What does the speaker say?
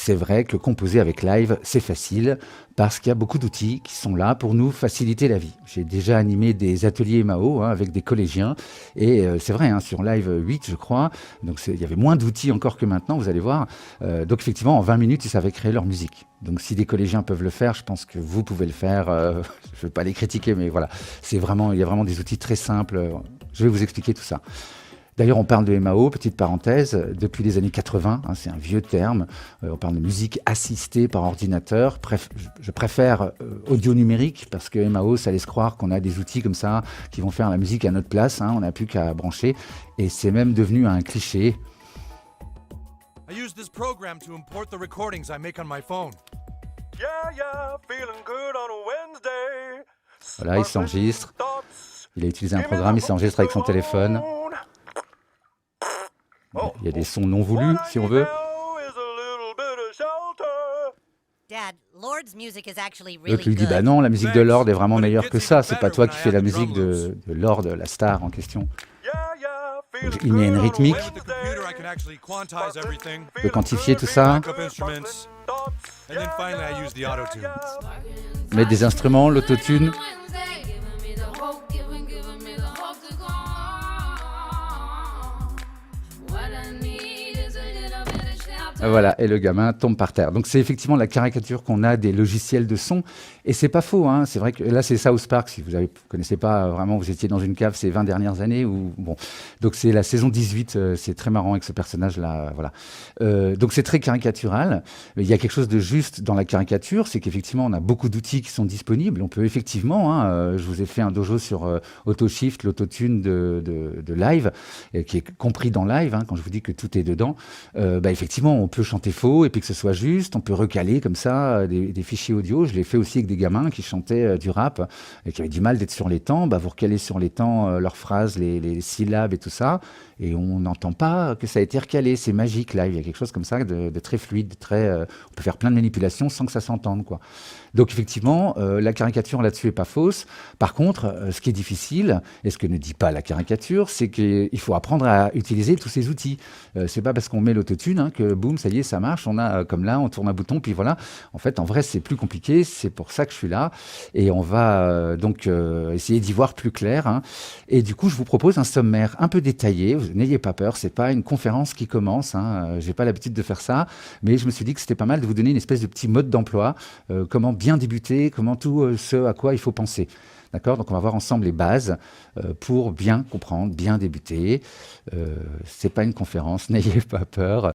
c'est vrai que composer avec Live, c'est facile parce qu'il y a beaucoup d'outils qui sont là pour nous faciliter la vie. J'ai déjà animé des ateliers MAO avec des collégiens et c'est vrai, sur Live 8, je crois, donc il y avait moins d'outils encore que maintenant, vous allez voir. Donc effectivement, en 20 minutes, ils savaient créer leur musique. Donc si des collégiens peuvent le faire, je pense que vous pouvez le faire. Je ne veux pas les critiquer, mais voilà, il y a vraiment des outils très simples. Je vais vous expliquer tout ça. D'ailleurs, on parle de MAO, petite parenthèse, depuis les années 80, c'est un vieux terme. On parle de musique assistée par ordinateur. Je préfère audio numérique parce que MAO, ça laisse croire qu'on a des outils comme ça qui vont faire la musique à notre place. On n'a plus qu'à brancher. Et c'est même devenu un cliché. I use this program to import the recordings I make on my phone. Yeah, feeling good on a Wednesday. Voilà, il s'enregistre. Il a utilisé un programme, il s'enregistre avec son téléphone. Il y a des sons non voulus, si on veut. L'autre lui dit, bah non, la musique de Lord est vraiment meilleure que ça. C'est pas toi qui fais la musique de Lord, la star en question. Donc, il met une rythmique. On peut quantifier tout ça. Mettre des instruments, l'autotune. Voilà, et le gamin tombe par terre. Donc c'est effectivement la caricature qu'on a des logiciels de son, et c'est pas faux, c'est vrai que là c'est South Park, si vous ne connaissez pas vraiment, vous étiez dans une cave ces 20 dernières années, donc c'est la saison 18, c'est très marrant avec ce personnage-là, voilà. Donc c'est très caricatural, mais il y a quelque chose de juste dans la caricature, c'est qu'effectivement on a beaucoup d'outils qui sont disponibles, on peut effectivement, je vous ai fait un dojo sur AutoShift, l'autotune de Live, qui est compris dans Live, quand je vous dis que tout est dedans, effectivement on peut chanter faux et puis que ce soit juste, on peut recaler comme ça des fichiers audio. Je l'ai fait aussi avec des gamins qui chantaient du rap et qui avaient du mal d'être sur les temps. Vous recalez sur les temps leurs phrases, les syllabes et tout ça, et on n'entend pas que ça a été recalé. C'est magique là, il y a quelque chose comme ça de très fluide, on peut faire plein de manipulations sans que ça s'entende, quoi. Donc effectivement, la caricature là-dessus est pas fausse. Par contre, ce qui est difficile, et ce que ne dit pas la caricature, c'est qu'il faut apprendre à utiliser tous ces outils. C'est pas parce qu'on met l'autotune que boum, ça y est, ça marche. On a comme là, on tourne un bouton, puis voilà. En fait, en vrai, c'est plus compliqué. C'est pour ça que je suis là, et on va donc essayer d'y voir plus clair. Et du coup, je vous propose un sommaire un peu détaillé. N'ayez pas peur, c'est pas une conférence qui commence. J'ai pas l'habitude de faire ça, mais je me suis dit que c'était pas mal de vous donner une espèce de petit mode d'emploi, comment bien débuter, comment tout ce à quoi il faut penser. D'accord ? Donc on va voir ensemble les bases pour bien comprendre, bien débuter. C'est pas une conférence, n'ayez pas peur.